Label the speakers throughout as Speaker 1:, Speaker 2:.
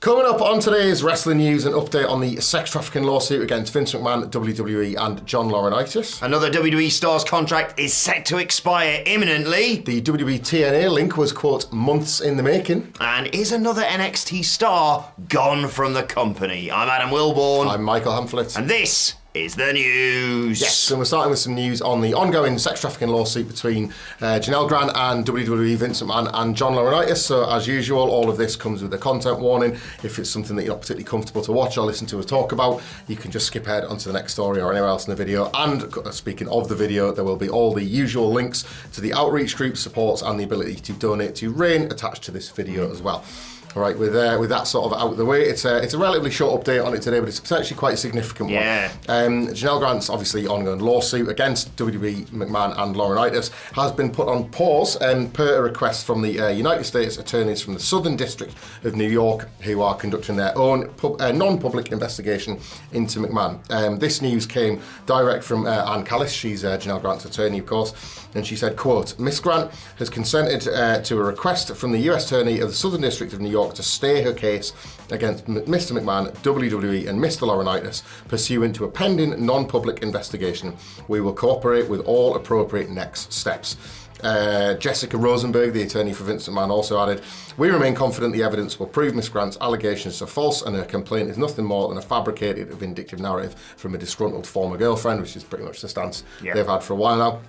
Speaker 1: Coming up on today's wrestling news, an update on the sex trafficking lawsuit against Vince McMahon, WWE, and John Laurinaitis.
Speaker 2: Another WWE star's contract is set to expire imminently.
Speaker 1: The WWE TNA link was, quote, months in the making.
Speaker 2: And is another NXT star gone from the company? I'm Adam Wilborn.
Speaker 1: I'm Michael Hamflett.
Speaker 2: And this is the news.
Speaker 1: Yes, so we're starting with some news on the ongoing sex trafficking lawsuit between Janel Grant and WWE, Vince McMahon and John Laurinaitis. So as usual, all of this comes with a content warning. If it's something that you're not particularly comfortable to watch or listen to us talk about, you can just skip ahead onto the next story or anywhere else in the video. And speaking of the video, there will be all the usual links to the outreach group supports and the ability to donate to RAIN attached to this video as well. All right, with that sort of out of the way, it's a relatively short update on it today, but it's potentially quite a significant one. Janel Grant's obviously ongoing lawsuit against WWE, McMahon and Laurinaitis has been put on pause per a request from the United States attorneys from the Southern District of New York, who are conducting their own non-public investigation into McMahon. This news came direct from Ann Callis. She's Janel Grant's attorney, of course, and she said, quote, Miss Grant has consented to a request from the US Attorney of the Southern District of New York to stay her case against Mr. McMahon, WWE and Mr. Laurinaitis pursuant to a pending non-public investigation. We will cooperate with all appropriate next steps. Jessica Rosenberg, the attorney for Vince McMahon, also added, we remain confident the evidence will prove Miss Grant's allegations are false and her complaint is nothing more than a fabricated, vindictive narrative from a disgruntled former girlfriend, which is pretty much the stance they've had for a while now.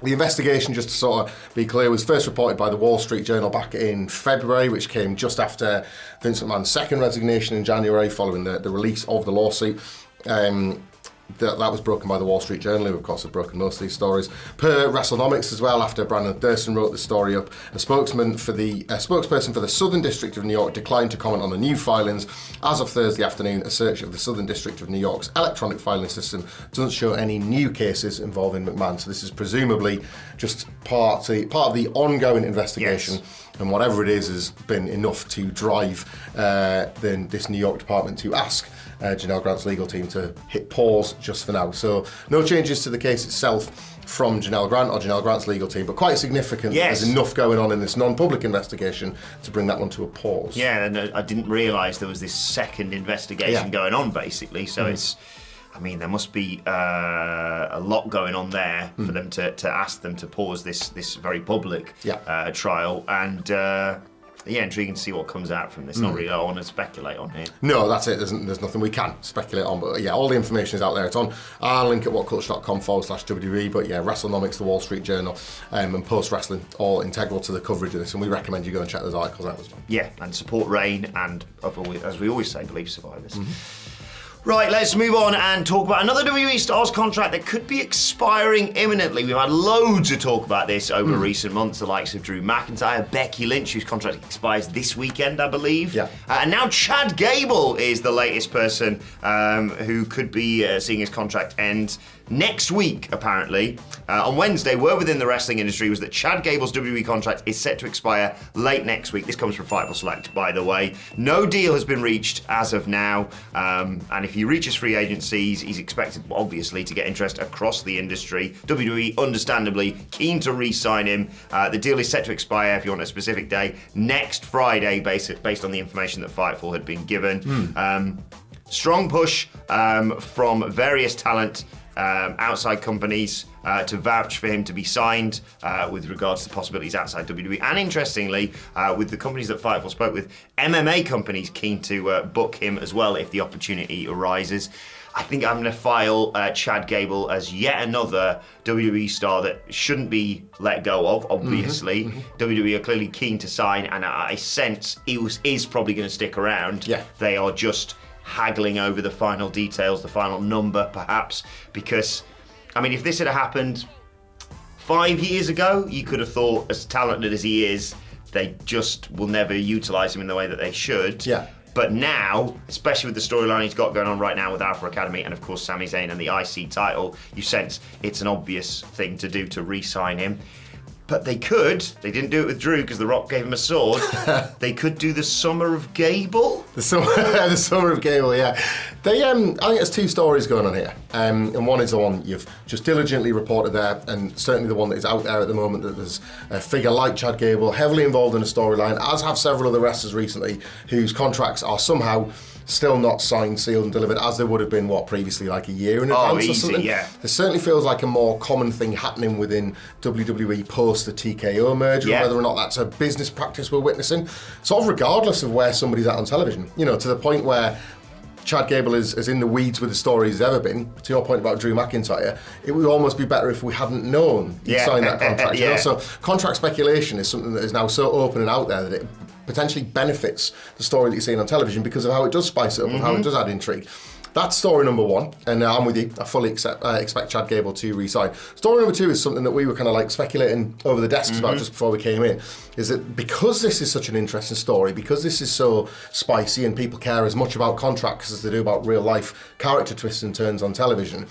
Speaker 1: The investigation, just to sort of be clear, was first reported by the Wall Street Journal back in February, which came just after Vince McMahon's second resignation in January following the release of the lawsuit. That was broken by the Wall Street Journal, who of course have broken most of these stories. Per WrestleNomics as well, after Brandon Thurston wrote the story up, a spokesperson for the Southern District of New York declined to comment on the new filings. As of Thursday afternoon, a search of the Southern District of New York's electronic filing system doesn't show any new cases involving McMahon. So this is presumably just part of the ongoing investigation. Yes. And whatever it is has been enough to drive this New York department to ask Janel Grant's legal team to hit pause just for now. So no changes to the case itself from Janel Grant or Janel Grant's legal team, but quite significant.
Speaker 2: Yes.
Speaker 1: There's enough going on in this non-public investigation to bring that one to a pause.
Speaker 2: Yeah, and I didn't realise there was this second investigation going on, basically. So it's, I mean, there must be a lot going on there for them to ask them to pause this very public trial. And intriguing to see what comes out from this. Not really I want to speculate on here.
Speaker 1: No, that's it. There's nothing we can speculate on. But all the information is out there. It's on our link at whatculture.com/WWE. But WrestleNomics, the Wall Street Journal, and Post Wrestling, all integral to the coverage of this. And we recommend you go and check those articles out as well.
Speaker 2: Yeah, and support RAIN and, as we always say, believe survivors. Right, let's move on and talk about another WWE Stars contract that could be expiring imminently. We've had loads of talk about this over recent months, the likes of Drew McIntyre, Becky Lynch, whose contract expires this weekend, I believe. Yeah. And now Chad Gable is the latest person who could be seeing his contract end next week, apparently. On Wednesday, word within the wrestling industry was that Chad Gable's WWE contract is set to expire late next week. This comes from Fightful Select, by the way. No deal has been reached as of now, and if he reaches free agencies, he's expected, obviously, to get interest across the industry. WWE, understandably, keen to re-sign him. The deal is set to expire, if you want a specific day, next Friday, based on the information that Fightful had been given. Strong push from various talent outside companies to vouch for him to be signed with regards to possibilities outside WWE. And interestingly, with the companies that Fightful spoke with, MMA companies keen to book him as well if the opportunity arises. I think I'm going to file Chad Gable as yet another WWE star that shouldn't be let go of, obviously. WWE are clearly keen to sign, and I sense he is probably going to stick around. Yeah. They are just haggling over the final details, the final number perhaps, because, I mean, if this had happened 5 years ago, you could have thought, as talented as he is, they just will never utilise him in the way that they should. Yeah. But now, especially with the storyline he's got going on right now with Alpha Academy and of course Sami Zayn and the IC title, you sense it's an obvious thing to do to re-sign him. But they didn't do it with Drew because The Rock gave him a sword. They could do the Summer of Gable.
Speaker 1: The Summer of Gable, yeah. I think there's two stories going on here. And one is the one you've just diligently reported there, and certainly the one that is out there at the moment, that there's a figure like Chad Gable heavily involved in a storyline, as have several other wrestlers recently, whose contracts are somehow still not signed, sealed and delivered, as they would have been, previously, like a year in advance or something.
Speaker 2: Yeah.
Speaker 1: There certainly feels like a more common thing happening within WWE post the TKO merger, whether or not that's a business practice we're witnessing, sort of regardless of where somebody's at on television, to the point where Chad Gable is as in the weeds with the story as ever been. To your point about Drew McIntyre, it would almost be better if we hadn't known he'd signed that contract. So contract speculation is something that is now so open and out there that it potentially benefits the story that you're seeing on television because of how it does spice it up and how it does add intrigue. That's story number one, and I'm with you. I fully expect Chad Gable to re-sign. Story number two is something that we were kind of like speculating over the desks about just before we came in, is that because this is such an interesting story, because this is so spicy and people care as much about contracts as they do about real life character twists and turns on television,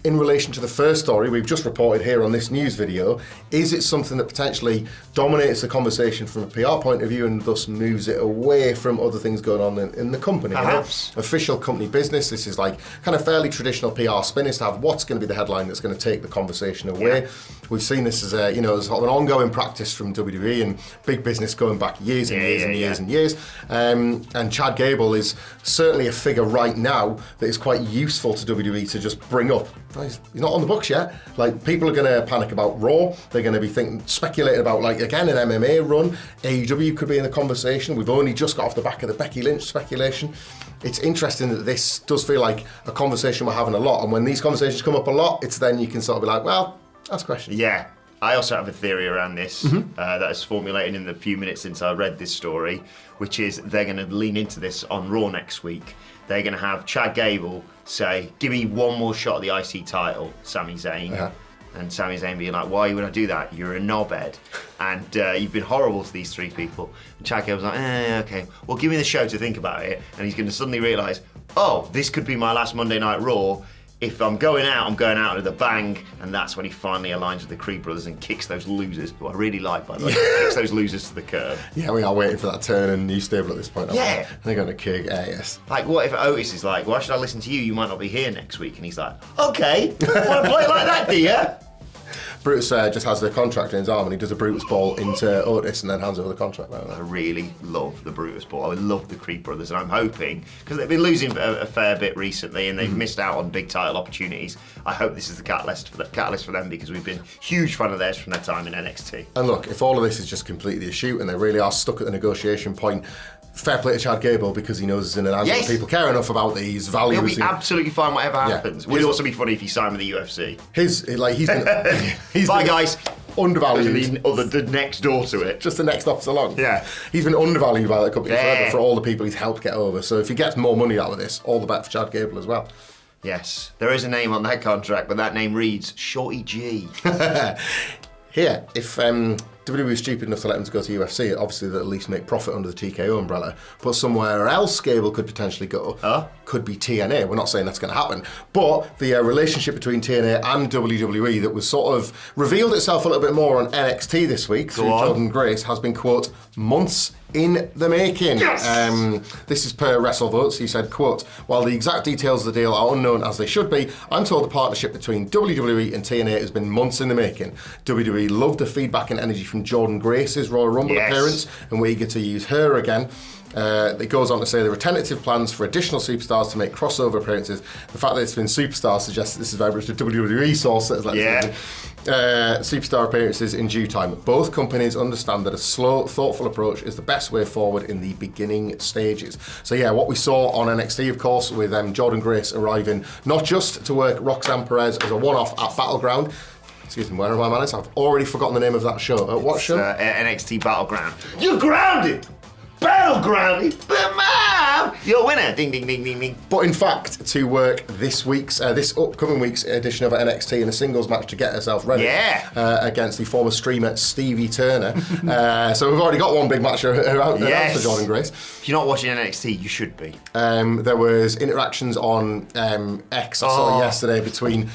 Speaker 1: in relation to the first story we've just reported here on this news video, is it something that potentially dominates the conversation from a PR point of view and thus moves it away from other things going on in the company?
Speaker 2: Perhaps.
Speaker 1: Official company business, this is like kind of fairly traditional PR spin, is to have what's going to be the headline that's going to take the conversation away. Yeah. We've seen this as as sort of an ongoing practice from WWE and big business going back years and years and years. And Chad Gable is certainly a figure right now that is quite useful to WWE to just bring up. He's not on the books yet. Like, people are going to panic about Raw. They're going to be speculating about, like, again, an MMA run. AEW could be in the conversation. We've only just got off the back of the Becky Lynch speculation. It's interesting that this does feel like a conversation we're having a lot. And when these conversations come up a lot, it's then you can sort of be like, well, that's a question.
Speaker 2: Yeah. I also have a theory around this that has formulated in the few minutes since I read this story, which is they're going to lean into this on Raw next week. They're going to have Chad Gable say, give me one more shot at the IC title, Sami Zayn. And Sami Zayn being like, why would I do that? You're a knobhead. And you've been horrible to these three people. And Chad Gable's like, okay, well, give me the show to think about it. And he's going to suddenly realise, oh, this could be my last Monday Night Raw. If I'm going out with a bang, and that's when he finally aligns with the Creed brothers and kicks those losers, who I really like, by the way, kicks those losers to the curb.
Speaker 1: Yeah, we are waiting for that turn and new stable at this point.
Speaker 2: Yeah.
Speaker 1: They're going to kick ass.
Speaker 2: Like, what if Otis is like, why should I listen to you? You might not be here next week. And he's like, okay, want to play like that, do you?
Speaker 1: Brutus just has the contract in his arm and he does a Brutus ball into Otis and then hands over the contract.
Speaker 2: I really love the Brutus ball. I love the Creed brothers, and I'm hoping, because they've been losing a fair bit recently and they've missed out on big title opportunities, I hope this is the catalyst for them, because we've been huge fan of theirs from their time in NXT.
Speaker 1: And look, if all of this is just completely a shoot and they really are stuck at the negotiation point, fair play to Chad Gable, because he knows it's in an answer that people care enough about these values.
Speaker 2: He'll be absolutely fine whatever happens. Would also be funny if he signed with the UFC.
Speaker 1: He's been
Speaker 2: bye guys.
Speaker 1: Undervalued.
Speaker 2: The next door to it.
Speaker 1: Just the next office along.
Speaker 2: Yeah.
Speaker 1: He's been undervalued by that company forever for all the people he's helped get over. So if he gets more money out of this, all the better for Chad Gable as well.
Speaker 2: Yes. There is a name on that contract, but that name reads Shorty G.
Speaker 1: Here, if WWE was stupid enough to let him to go to UFC, obviously they'll at least make profit under the TKO umbrella. But somewhere else Gable could potentially go could be TNA. We're not saying that's going to happen. But the relationship between TNA and WWE that was sort of revealed itself a little bit more on NXT this week through Jordan Grace has been, quote, months in the making.
Speaker 2: Yes!
Speaker 1: This is per WrestleVotes. He said, quote, while the exact details of the deal are unknown as they should be, I'm told the partnership between WWE and TNA has been months in the making. WWE loved the feedback and energy from Jordan Grace's Royal Rumble appearance, and we're eager to use her again. It goes on to say there are tentative plans for additional superstars to make crossover appearances. The fact that it's been superstars suggests that this is very much a WWE source. Superstar appearances in due time. Both companies understand that a slow, thoughtful approach is the best way forward in the beginning stages. So yeah, what we saw on NXT, of course, with Jordan Grace arriving not just to work Roxanne Perez as a one-off at Battleground. Excuse me, where are my manners? I've already forgotten the name of that show. What show?
Speaker 2: NXT Battleground. You're grounded! Battleground! You're a winner! Ding, ding, ding, ding, ding.
Speaker 1: But in fact, to work this upcoming week's edition of NXT in a singles match to get herself ready against the former streamer Stevie Turner. So we've already got one big match out there for Jordan Grace.
Speaker 2: If you're not watching NXT, you should be.
Speaker 1: There was interactions on X I saw yesterday between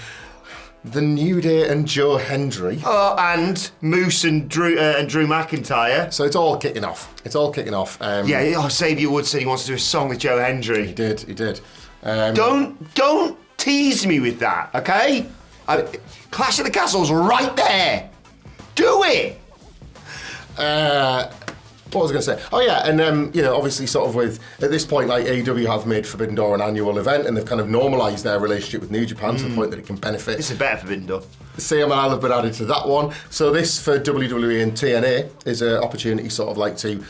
Speaker 1: The New Day and Joe Hendry.
Speaker 2: And Moose and Drew McIntyre.
Speaker 1: So it's all kicking off.
Speaker 2: Xavier Woods said he wants to do a song with Joe Hendry.
Speaker 1: He did.
Speaker 2: Don't tease me with that, okay? Clash of the Castle's right there. Do it.
Speaker 1: What was I going to say? Oh yeah, and obviously sort of with, at this point, like AEW have made Forbidden Door an annual event and they've kind of normalised their relationship with New Japan to the point that it can benefit.
Speaker 2: This is better Forbidden Door.
Speaker 1: CMLL have been added to that one. So this for WWE and TNA is an opportunity sort of like to,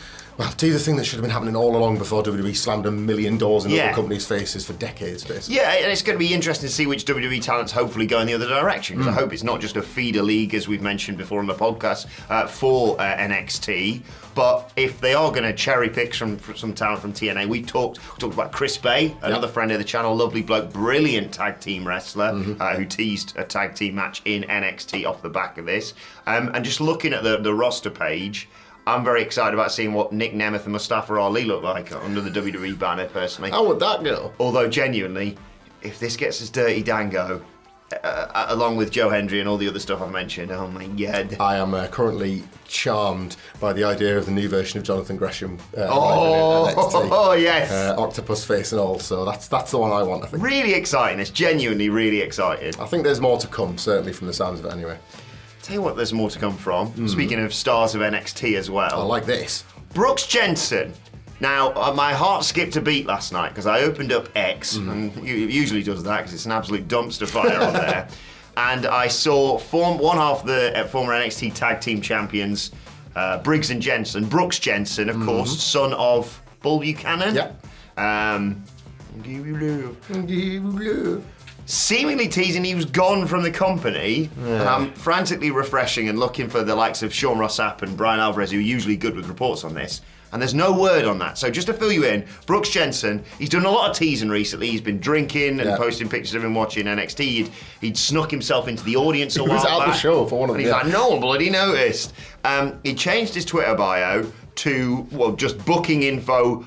Speaker 1: do the thing that should have been happening all along before WWE slammed a million doors in other companies' faces for decades, basically.
Speaker 2: Yeah, and it's going to be interesting to see which WWE talents hopefully go in the other direction, because I hope it's not just a feeder league, as we've mentioned before on the podcast, for NXT. But if they are going to cherry pick some talent from TNA, we talked about Chris Bay, another friend of the channel, lovely bloke, brilliant tag team wrestler who teased a tag team match in NXT off the back of this. And just looking at the roster page, I'm very excited about seeing what Nick Nemeth and Mustafa Ali look like under the WWE banner, personally.
Speaker 1: How would that go?
Speaker 2: Although, genuinely, if this gets us Dirty Dango, along with Joe Hendry and all the other stuff I've mentioned, oh my god.
Speaker 1: I am currently charmed by the idea of the new version of Jonathan Gresham. NXT.
Speaker 2: Yes.
Speaker 1: Octopus face and all, so that's the one I want, I think.
Speaker 2: Really exciting. It's genuinely really exciting.
Speaker 1: I think there's more to come, certainly from the sounds of it anyway.
Speaker 2: Tell you what, there's more to come from. Speaking of stars of NXT as well.
Speaker 1: I like this.
Speaker 2: Brooks Jensen. Now, my heart skipped a beat last night because I opened up X, and it usually does that because it's an absolute dumpster fire on there. And I saw one half of the former NXT Tag Team Champions, Briggs and Jensen. Brooks Jensen, of course, son of Bull Buchanan.
Speaker 1: Yeah.
Speaker 2: Give you love. Seemingly teasing he was gone from the company, and I'm frantically refreshing and looking for the likes of Sean Ross Sapp and Brian Alvarez, who are usually good with reports on this, and there's no word on that. So just to fill you in, Brooks Jensen, he's done a lot of teasing recently. He's been drinking and posting pictures of him watching NXT. He'd snuck himself into the audience a while back.
Speaker 1: He was out the show for one of them.
Speaker 2: And he's like, no one bloody noticed. He changed his Twitter bio to, just booking info,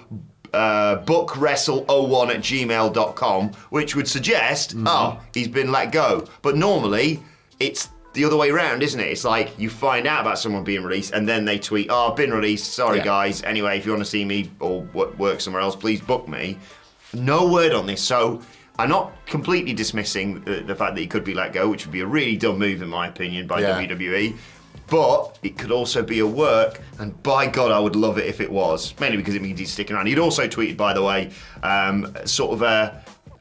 Speaker 2: bookwrestle01@gmail.com, which would suggest, he's been let go. But normally, it's the other way around, isn't it? It's like you find out about someone being released and then they tweet, I've been released, sorry guys. Anyway, if you want to see me or work somewhere else, please book me. No word on this, so I'm not completely dismissing the fact that he could be let go, which would be a really dumb move in my opinion by WWE. But it could also be a work, and by God, I would love it if it was. Mainly because it means he's sticking around. He'd also tweeted, by the way,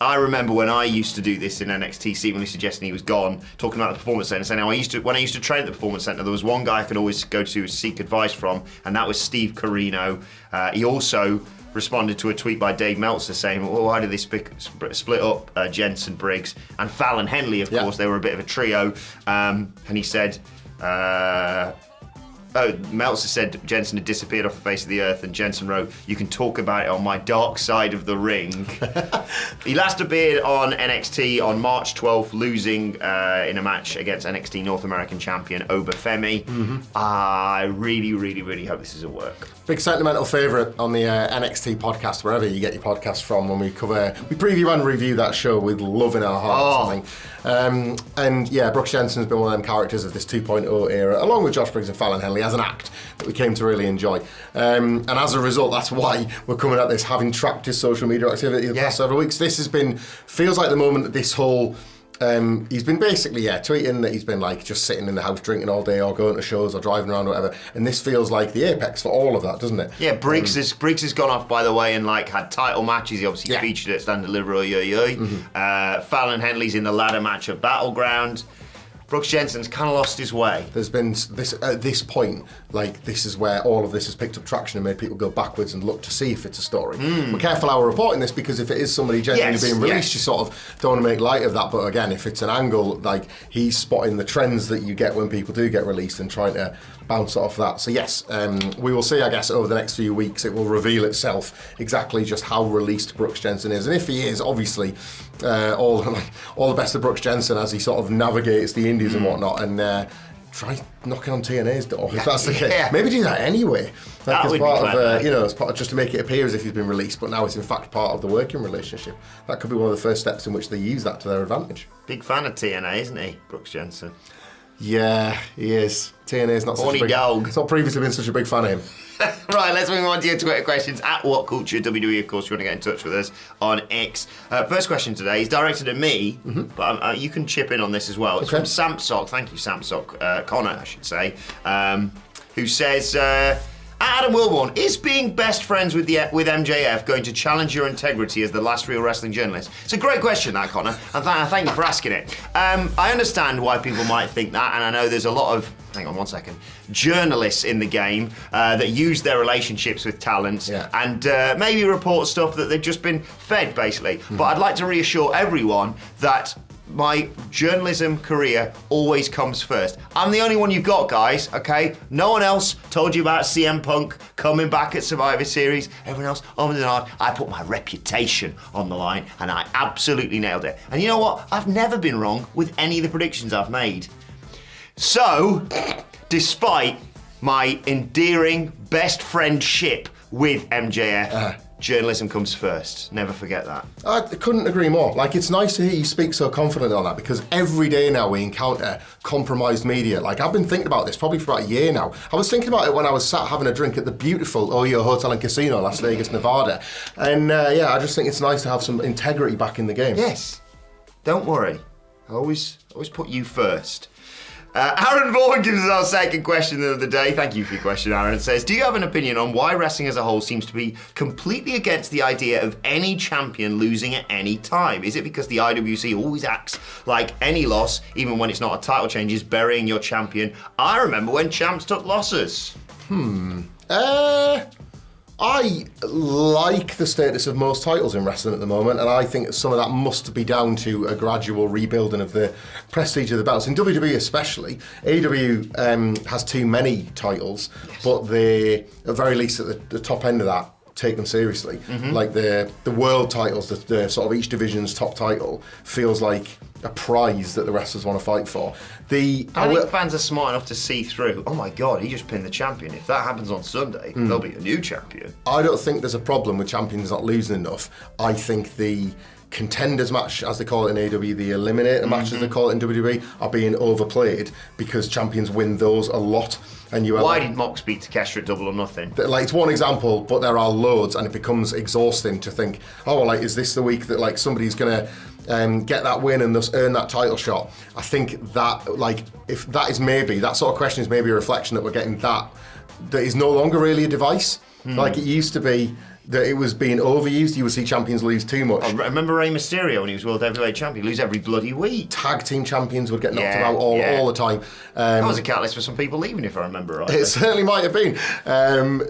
Speaker 2: I remember when I used to do this in NXT, seemingly suggesting he was gone, talking about the Performance Center, saying when I used to train at the Performance Center, there was one guy I could always go to seek advice from, and that was Steve Corino. He also responded to a tweet by Dave Meltzer saying, why did they split up Jensen, Briggs, and Fallon Henley, of course, they were a bit of a trio, and he said, Meltzer said Jensen had disappeared off the face of the earth, and Jensen wrote, you can talk about it on my dark side of the ring. He last appeared on NXT on March 12th, losing in a match against NXT North American champion Obafemi. I really, really, really hope this is a work.
Speaker 1: Big sentimental favourite on the NXT podcast, wherever you get your podcast from, when we preview and review that show with love in our hearts, I think. And Brooks Jensen's been one of them characters of this 2.0 era, along with Josh Briggs and Fallon Henley, as an act that we came to really enjoy. And as a result, that's why we're coming at this, having tracked his social media activity the past several weeks. This feels like the moment that this whole he's been basically tweeting that he's been like just sitting in the house drinking all day or going to shows or driving around or whatever, and this feels like the apex for all of that, doesn't it?
Speaker 2: Yeah, Briggs has gone off, by the way, and had title matches. He obviously featured at Stand Deliver Fallon Henley's in the ladder match at Battleground. Brooks Jensen's kind of lost his way.
Speaker 1: There's been this at this point, this is where all of this has picked up traction and made people go backwards and look to see if it's a story. We're careful how we're reporting this, because if it is somebody genuinely being released, you sort of don't want to make light of that. But again, if it's an angle, he's spotting the trends that you get when people do get released and trying to bounce off that. So yes, we will see, I guess, over the next few weeks, it will reveal itself exactly just how released Brooks Jensen is. And if he is, obviously, all the best of Brooks Jensen as he sort of navigates the indies and whatnot. And try knocking on TNA's door if that's the case.
Speaker 2: Yeah.
Speaker 1: Maybe do that anyway. Like
Speaker 2: That
Speaker 1: as
Speaker 2: would be
Speaker 1: part
Speaker 2: clever.
Speaker 1: of, as part of, just to make it appear as if he's been released, but now it's in fact part of the working relationship. That could be one of the first steps in which they use that to their advantage.
Speaker 2: Big fan of TNA, isn't he, Brooks Jensen?
Speaker 1: Yeah, he is. TNA's not such
Speaker 2: Horny
Speaker 1: a big...
Speaker 2: dog.
Speaker 1: It's not previously been such a big fan of him.
Speaker 2: Right, let's move on to your Twitter questions. At What Culture WWE, of course, if you want to get in touch with us on X. First question today is directed at me, but you can chip in on this as well. It's from Samsock. Thank you, Samsock. Connor, I should say. Who says... Adam Wilborn, is being best friends with MJF going to challenge your integrity as the last real wrestling journalist? It's a great question, that, Connor, and thank you for asking it. I understand why people might think that, and I know there's a lot of, hang on one second, journalists in the game that use their relationships with talents and maybe report stuff that they've just been fed, basically. But I'd like to reassure everyone that my journalism career always comes first. I'm the only one you've got, guys, okay? No one else told you about CM Punk coming back at Survivor Series. Everyone else, I put my reputation on the line, and I absolutely nailed it. And you know what? I've never been wrong with any of the predictions I've made. So, despite my endearing best friendship with MJF, journalism comes first. Never forget that.
Speaker 1: I couldn't agree more. Like, it's nice to hear you speak so confidently on that, because every day now we encounter compromised media. Like, I've been thinking about this probably for about a year now. I was thinking about it when I was sat having a drink at the beautiful Oyo Hotel and Casino, Las Vegas, Nevada. And I just think it's nice to have some integrity back in the game.
Speaker 2: Yes. Don't worry. I always put you first. Aaron Vaughan gives us our second question of the day. Thank you for your question, Aaron. It says, do you have an opinion on why wrestling as a whole seems to be completely against the idea of any champion losing at any time? Is it because the IWC always acts like any loss, even when it's not a title change, is burying your champion? I remember when champs took losses.
Speaker 1: I like the status of most titles in wrestling at the moment, and I think some of that must be down to a gradual rebuilding of the prestige of the belts. In WWE especially, AEW has too many titles, but they, at the very least at the top end of that, take them seriously. Like the world titles, the sort of each division's top title feels like a prize that the wrestlers want to fight for. I
Speaker 2: think fans are smart enough to see through, oh my God, he just pinned the champion. If that happens on Sunday, there'll be a new champion.
Speaker 1: I don't think there's a problem with champions not losing enough. I think the contenders match, as they call it in AEW, the eliminator match, as they call it in WWE, are being overplayed because champions win those a lot. And
Speaker 2: Why did Mox beat Takeshita at Double or Nothing?
Speaker 1: Like, it's one example, but there are loads, and it becomes exhausting to think, oh, well, like, is this the week that like somebody's gonna get that win and thus earn that title shot? I think that, like, if that is maybe, that sort of question is maybe a reflection that we're getting that is no longer really a device. Like it used to be, that it was being overused. You would see champions lose too much.
Speaker 2: I remember Rey Mysterio when he was World Heavyweight Champion, lose every bloody week.
Speaker 1: Tag team champions would get knocked about all the time.
Speaker 2: That was a catalyst for some people leaving, if I remember right.
Speaker 1: It certainly might have been.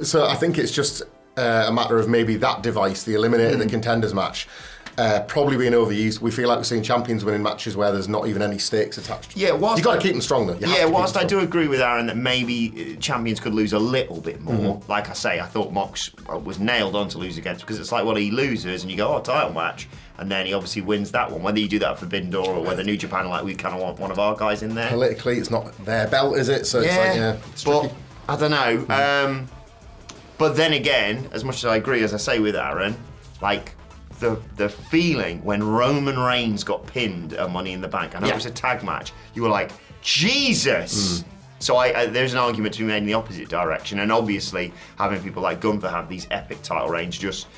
Speaker 1: So I think it's just a matter of maybe that device, the eliminator, the contenders match, probably being overused. We feel like we're seeing champions winning matches where there's not even any stakes attached.
Speaker 2: Yeah,
Speaker 1: you've got to keep them strong though.
Speaker 2: Whilst I do agree with Aaron that maybe champions could lose a little bit more. Like I say, I thought Mox was nailed on to lose against, because it's like, well, he loses and you go, title match, and then he obviously wins that one. Whether you do that for Forbidden Door or whether New Japan are like, we kind of want one of our guys in there.
Speaker 1: Politically, it's not their belt, is it? So it's like, it's
Speaker 2: but
Speaker 1: tricky.
Speaker 2: I don't know. But then again, as much as I agree, as I say with Aaron, like, the feeling when Roman Reigns got pinned at Money in the Bank, I know it was a tag match, you were like, Jesus! So there's an argument to be made in the opposite direction, and obviously having people like Gunther have these epic title reigns just,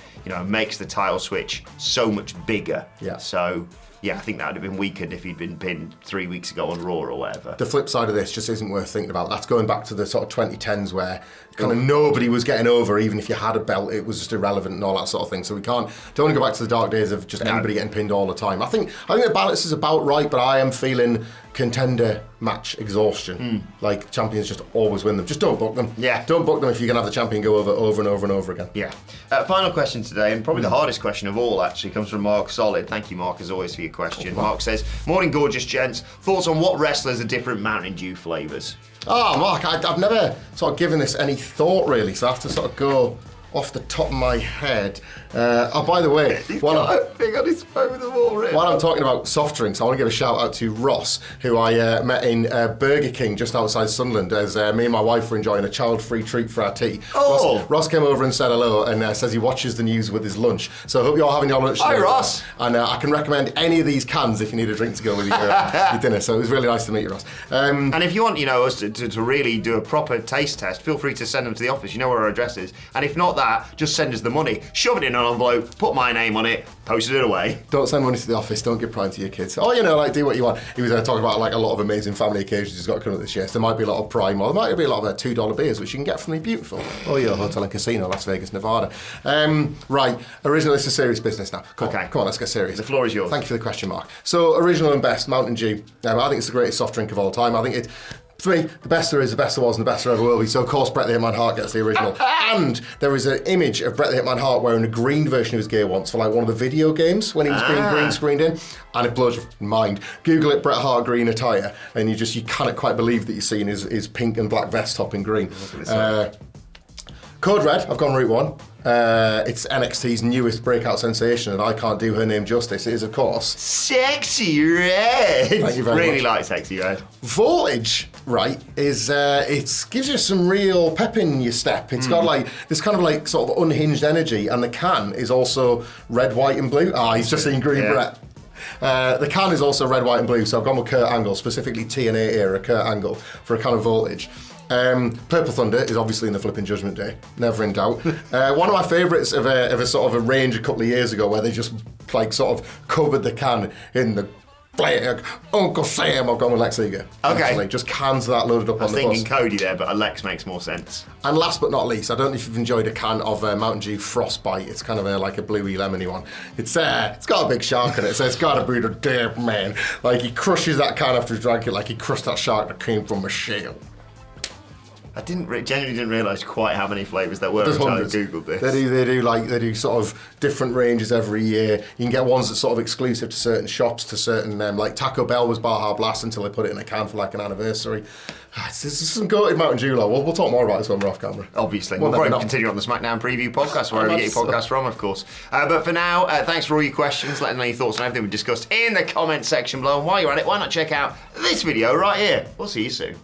Speaker 2: makes the title switch so much bigger.
Speaker 1: Yeah.
Speaker 2: So, I think that would have been weakened if he'd been pinned 3 weeks ago on Raw or whatever.
Speaker 1: The flip side of this just isn't worth thinking about. That's going back to the sort of 2010s where kind of nobody was getting over. Even if you had a belt, it was just irrelevant and all that sort of thing. So don't want to go back to the dark days of just anybody getting pinned all the time. I think the balance is about right, but I am feeling contender match exhaustion. Like, champions just always win them. Just don't book them.
Speaker 2: Yeah.
Speaker 1: Don't book them if you're going to have the champion go over and over and over again.
Speaker 2: Yeah. Final question today, and probably the hardest question of all, actually, comes from Mark Solid. Thank you, Mark, as always, for your question. Mark says, morning, gorgeous gents. Thoughts on what wrestlers are different Mountain Dew flavours?
Speaker 1: Mark, I've never sort of given this any thought, really, so I have to sort of go off the top of my head. By the way,
Speaker 2: He's got a thing on his phone with them all written.
Speaker 1: while I'm talking about soft drinks, I want to give a shout out to Ross, who I met in Burger King just outside Sunderland as me and my wife were enjoying a child-free treat for our tea.
Speaker 2: Oh.
Speaker 1: Ross came over and said hello and says he watches the news with his lunch. So I hope you're having your lunch
Speaker 2: Hi,
Speaker 1: today.
Speaker 2: Ross.
Speaker 1: And I can recommend any of these cans if you need a drink to go with your dinner. So it was really nice to meet you, Ross.
Speaker 2: And if you want, us to really do a proper taste test, feel free to send them to the office. You know where our address is. And if not that, just send us the money. Shove it in an envelope, put my name on it, posted it away.
Speaker 1: Don't send money to the office, don't give prime to your kids. Or, do what you want. He was talking about a lot of amazing family occasions he's got coming up this year. So there might be a lot of prime, or there might be a lot of $2 beers, which you can get from the beautiful Hotel and Casino, Las Vegas, Nevada. Right, original, this is serious business now. Come on, let's get serious.
Speaker 2: The floor is yours.
Speaker 1: Thank you for the question mark. So, original and best, Mountain Dew. I think it's the greatest soft drink of all time. I think for me, the best there is, the best there was, and the best there ever will be. So, of course, Bret the Hitman Hart gets the original. And there is an image of Bret the Hitman Hart wearing a green version of his gear once for one of the video games when he was being green screened in. And it blows your mind. Google it, Bret Hart green attire, and you cannot quite believe that you're seeing his pink and black vest top in green. Code Red, I've gone route one. It's NXT's newest breakout sensation, and I can't do her name justice. It is, of course,
Speaker 2: Sexy Red.
Speaker 1: Thank you very
Speaker 2: really
Speaker 1: much.
Speaker 2: like Sexy Red.
Speaker 1: Voltage, right, is it gives you some real pep in your step. It's got this kind of sort of unhinged energy, and the can is also red, white, and blue. He's just seen green Brett. The can is also red, white, and blue, so I've gone with Kurt Angle, specifically TNA era Kurt Angle for a can of Voltage. Purple Thunder is obviously in the flipping Judgment Day, never in doubt. One of my favourites of a sort of a range a couple of years ago where they just sort of covered the can in the flag, Uncle Sam. I've gone with Lex Luger.
Speaker 2: Okay.
Speaker 1: Actually. Just cans of that loaded up on the bus.
Speaker 2: I was thinking Cody there, but a Lex makes more sense.
Speaker 1: And last but not least, I don't know if you've enjoyed a can of Mountain Dew Frostbite. It's kind of a bluey lemony one. It's got a big shark in it, so it's got to be the dead man. He crushes that can after he's drank it, he crushed that shark that came from a shell.
Speaker 2: I genuinely didn't realise quite how many flavours there were until I googled this.
Speaker 1: They do sort of different ranges every year. You can get ones that sort of exclusive to certain shops, to certain Taco Bell was Baja Blast until they put it in a can for an anniversary. This is some goated Mountain Dew. We'll talk more about this when we're off camera.
Speaker 2: Obviously, we'll probably continue on the SmackDown preview podcast, wherever you get your podcast from, of course. But for now, thanks for all your questions. Let us know your thoughts on everything we discussed in the comment section below. And while you're at it, why not check out this video right here? We'll see you soon.